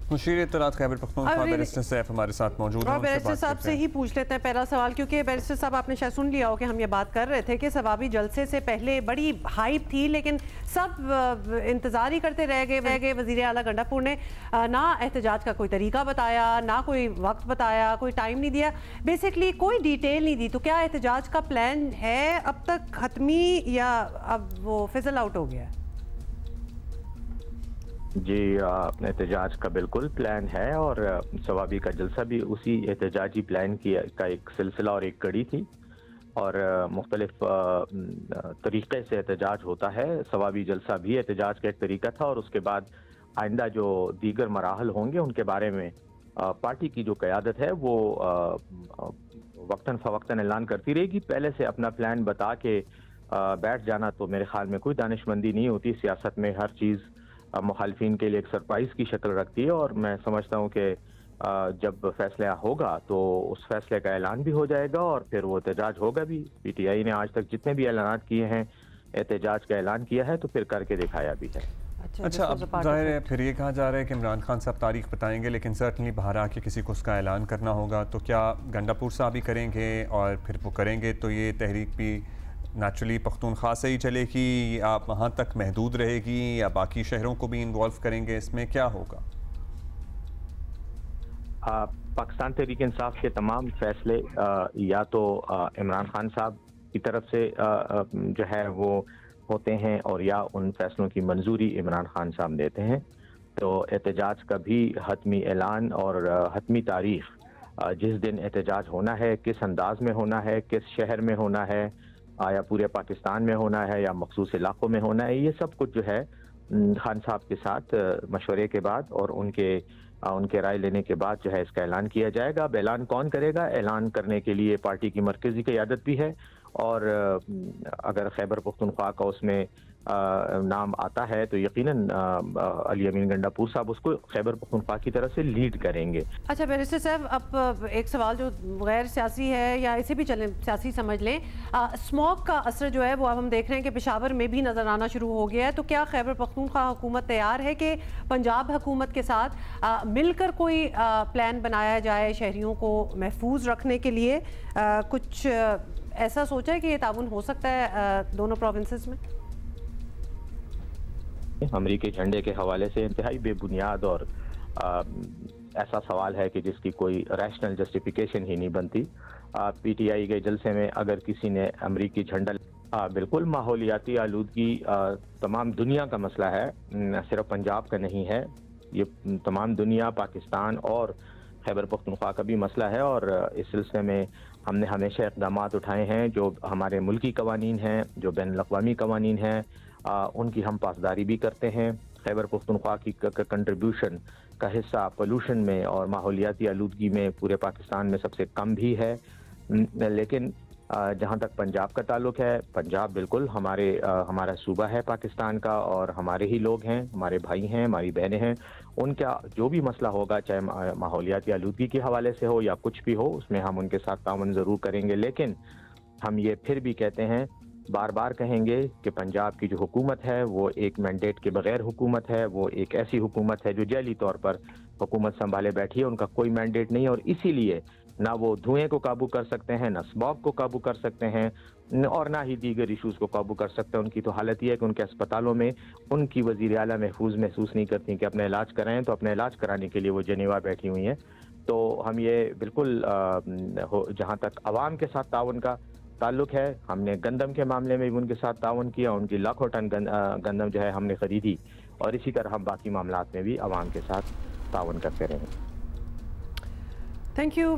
Musheer इत्तलात Khyber Pakhtunkhwa barrister Saif हमारे साथ मौजूद हैं। बैरिस्टर साहब से ही पूछ लेते हैं पहला सवाल, क्योंकि बैरिस्टर साहब आपने शायद सुन लिया हो कि हम ये बात कर रहे थे कि सवाबी जलसे से पहले बड़ी हाइप थी, लेकिन सब इंतज़ार ही करते रह गए। वज़ीर आला गंडापुर ने ना एहतजाज का कोई तरीका बताया, ना कोई वक्त बताया, कोई टाइम नहीं दिया, बेसिकली कोई डिटेल नहीं दी। तो क्या एहतजाज का प्लान है अब तक हतमी या अब वो फिजल आउट हो गया? जी, एहतजाज का बिल्कुल प्लान है और सवाबी का जलसा भी उसी एहतजाजी प्लान का एक सिलसिला और एक कड़ी थी और मुख्तलिफ तरीक़े से एहतजाज होता है। सवाबी जलसा भी एहतजाज का एक तरीका था और उसके बाद आइंदा जो दीगर मराहल होंगे उनके बारे में पार्टी की जो क़यादत है वो वक्तन फ़वक्तन ऐलान करती रहेगी। पहले से अपना प्लान बता के बैठ जाना तो मेरे ख्याल में कोई दानिशमंदी नहीं होती। सियासत में हर चीज़ मुखालफिन के लिए एक सरप्राइज़ की शक्ल रखती है और मैं समझता हूँ कि जब फैसला होगा तो उस फैसले का ऐलान भी हो जाएगा और फिर वो एहतजाज होगा भी। पीटीआई ने आज तक जितने भी ऐलान किए हैं एहतजाज का ऐलान किया है तो फिर करके दिखाया भी है। अच्छा, अब जाहिर है फिर ये कहा जा रहा है कि इमरान खान साहब तारीख बताएंगे, लेकिन सर्टनली बाहर आके किसी को उसका ऐलान करना होगा। तो क्या गंडापुर साहब भी करेंगे और फिर वो करेंगे तो ये तहरीक भी नेचुरली पख्तूनख्वा से ही चलेगी या वहाँ तक महदूद रहेगी या बाकी शहरों को भी इन्वॉल्व करेंगे? इसमें क्या होगा? पाकिस्तान तहरीक इंसाफ के तमाम फैसले या तो इमरान खान साहब की तरफ से जो है वो होते हैं और या उन फैसलों की मंजूरी इमरान खान साहब देते हैं। तो एहतजाज का भी हतमी ऐलान और हतमी तारीख, जिस दिन एहतजाज होना है, किस अंदाज में होना है, किस शहर में होना है, या पूरे पाकिस्तान में होना है या मखसूस इलाकों में होना है, ये सब कुछ जो है खान साहब के साथ मशवरे के बाद और उनके राय लेने के बाद जो है इसका ऐलान किया जाएगा। अब ऐलान कौन करेगा? ऐलान करने के लिए पार्टी की मरकज़ी क़यादत भी है और अगर खैबर पख्तूनख्वा का उसमें नाम आता है तो यकीनन अली अमीन गंडापुर साहब उसको खैबर पख्तूनख्वा की तरफ से लीड करेंगे। अच्छा बैरिस्टर साहब, अब एक सवाल जो गैर सियासी है या इसे भी चलें सियासी समझ लें, स्मॉग का असर जो है वो अब हम देख रहे हैं कि पेशावर में भी नज़र आना शुरू हो गया है। तो क्या खैबर पख्तूनख्वा हुकूमत तैयार है कि पंजाब हुकूमत के साथ मिलकर कोई प्लान बनाया जाए शहरियों को महफूज रखने के लिए? कुछ ऐसा सोचा है कि ये ताउन हो सकता है दोनों प्रोविंसेस में? अमरीकी झंडे के हवाले से इंतहाई बेबुनियाद और ऐसा सवाल है कि जिसकी कोई रैशनल जस्टिफिकेशन ही नहीं बनती। पीटीआई के जलसे में अगर किसी ने अमरीकी झंडा बिल्कुल माहौलियाती आलूदगी तमाम दुनिया का मसला है, सिर्फ पंजाब का नहीं है, ये तमाम दुनिया, पाकिस्तान और खैबर पख्तूनख्वा का भी मसला है और इस सिलसिले में हमने हमेशा इक़दाम उठाए हैं। जो हमारे मुल्की कवानीन हैं, जो बैनुल-अक़वामी कवानीन हैं, उनकी हम पासदारी भी करते हैं। खैबर पख्तूनख्वा की कंट्रीब्यूशन का हिस्सा पोल्यूशन में और माहौलियाती आलूदगी में पूरे पाकिस्तान में सबसे कम भी है। लेकिन जहाँ तक पंजाब का ताल्लुक है, पंजाब बिल्कुल हमारा सूबा है पाकिस्तान का और हमारे ही लोग हैं, हमारे भाई हैं, हमारी बहनें हैं। उनका जो भी मसला होगा, चाहे माहौलियाती आलूदगी के हवाले से हो या कुछ भी हो, उसमें हम उनके साथ ताउन ज़रूर करेंगे। लेकिन हम ये फिर भी कहते हैं, बार बार कहेंगे कि पंजाब की जो हुकूमत है वो एक मैंडेट के बगैर हुकूमत है। वो एक ऐसी हुकूमत है जो जैली तौर पर हुकूमत संभाले बैठी है, उनका कोई मैंडेट नहीं है और इसीलिए ना वो धुएं को काबू कर सकते हैं, ना स्मॉग को काबू कर सकते हैं और ना ही दीगर इशूज़ को काबू कर सकते हैं। उनकी तो हालत ये है कि उनके अस्पतालों में उनकी वज़ीर आला महसूस नहीं करती कि अपना इलाज कराएं, तो अपना इलाज कराने के लिए वो जेनेवा बैठी हुई हैं। तो हम ये बिल्कुल जहाँ तक आवाम के साथ ताउन का ताल्लुक है, हमने गंदम के मामले में भी उनके साथ ताउन किया, उनकी लाखों टन गंदम जो है हमने ख़रीदी और इसी तरह हम बाकी मामलात में भी आवाम के साथ ताउन करते रहेंगे। Thank you.